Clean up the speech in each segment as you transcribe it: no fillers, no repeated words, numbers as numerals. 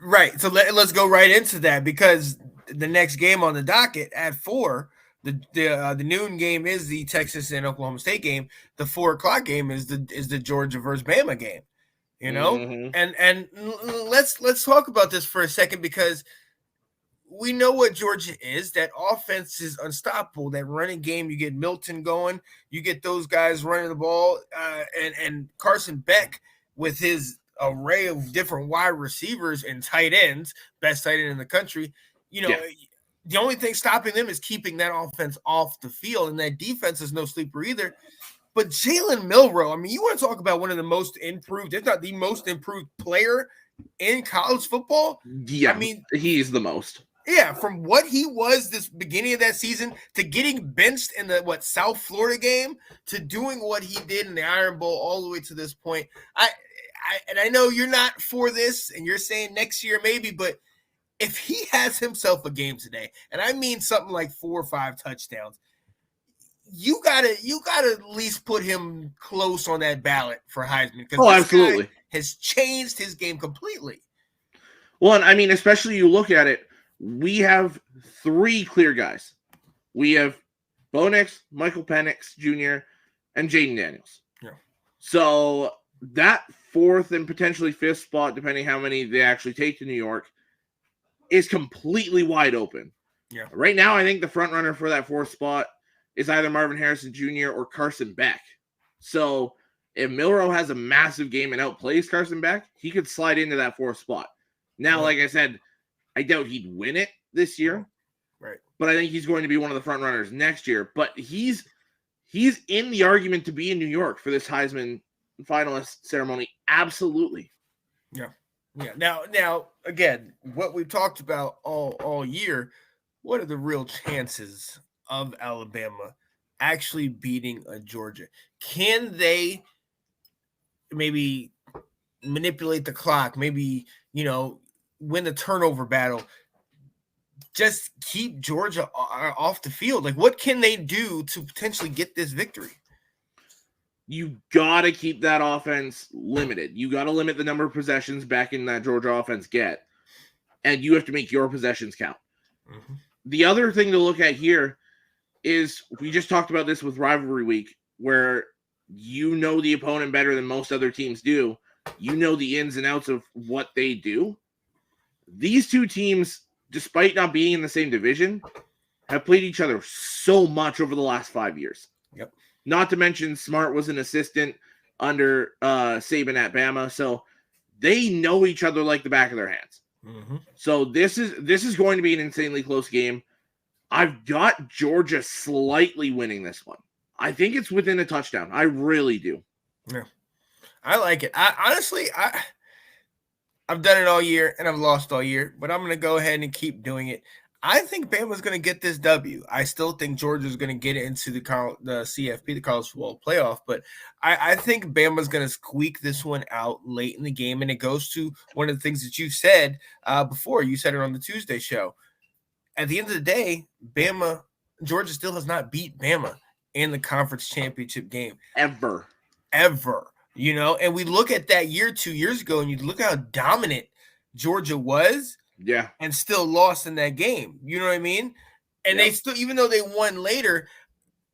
Right. So let's go right into that, because the next game on the docket at 4, the noon game is the Texas and Oklahoma State game. The 4 o'clock game is the Georgia versus Bama game. You know, Mm-hmm. and let's talk about this for a second, because we know what Georgia is. That offense is unstoppable. That running game, you get Milton going, you get those guys running the ball, and Carson Beck with his array of different wide receivers and tight ends, best tight end in the country. You know, Yeah. the only thing stopping them is keeping that offense off the field, and that defense is no sleeper either. But Jalen Milroe, I mean, you want to talk about one of the most improved, if not the most improved player in college football? Yeah, I mean, he's the most. yeah, from what he was this beginning of that season to getting benched in the South Florida game to doing what he did in the Iron Bowl all the way to this point. I know you're not for this and you're saying next year maybe, but if he has himself a game today, and I mean something like 4 or 5 touchdowns, you gotta at least put him close on that ballot for Heisman, because Oh, this absolutely. guy has changed his game completely. Well, and I mean, especially you look at it, we have 3 clear guys. We have Bo Nix, Michael Penix Jr., and Jaden Daniels. Yeah. So that 4th and potentially 5th spot, depending how many they actually take to New York, is completely wide open. Yeah. Right now, I think the front runner for that 4th spot is either Marvin Harrison Jr. or Carson Beck. So if Milroe has a massive game and outplays Carson Beck, he could slide into that 4th spot. Now, like I said, I doubt he'd win it this year. Right. But I think he's going to be one of the front runners next year. But he's in the argument to be in New York for this Heisman finalist ceremony. Absolutely. Yeah. Now again, what we've talked about all year, what are the real chances of Alabama actually beating a Georgia? Can they maybe manipulate the clock, maybe, win the turnover battle, just keep Georgia off the field? Like, what can they do to potentially get this victory? You got to keep that offense limited. You got to limit the number of possessions back in that Georgia offense get, and you have to make your possessions count. Mm-hmm. The other thing to look at here is we just talked about this with rivalry week, where you know the opponent better than most other teams do. You know the ins and outs of what they do. These 2 teams, despite not being in the same division, have played each other so much over the last 5 years. Yep. Not to mention Smart was an assistant under Saban at Bama, so they know each other like the back of their hands. Mm-hmm. So this is going to be an insanely close game. I've got Georgia slightly winning this one. I think it's within a touchdown. I really do. Yeah, I like it. I've done it all year and I've lost all year, but I'm going to go ahead and keep doing it. I think Bama's going to get this W. I still think Georgia's going to get into the CFP, the college football playoff, but I think Bama's going to squeak this one out late in the game, and it goes to one of the things that you said before. You said it on the Tuesday show. At the end of the day, Georgia still has not beat Bama in the conference championship game. Ever. And we look at that year 2 years ago, and you look how dominant Georgia was. Yeah. And still lost in that game. You know what I mean? And They still, even though they won later,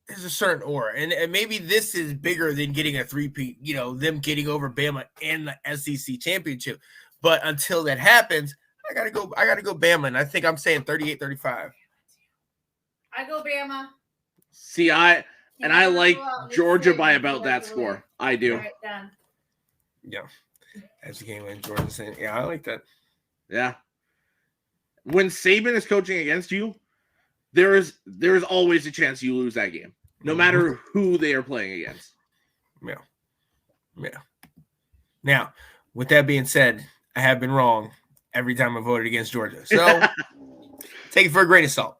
there's a certain aura. And maybe this is bigger than getting a 3-peat, them getting over Bama in the SEC championship. But until that happens, I gotta go Bama. And I think I'm saying 38-35. I go Bama. See, I like Georgia by about that score. I do. Right, done. Yeah. As a game in Georgia saying, yeah, I like that. Yeah. When Saban is coaching against you, there is always a chance you lose that game, no matter who they are playing against. Yeah. Now, with that being said, I have been wrong every time I voted against Georgia. So take it for a grain of salt,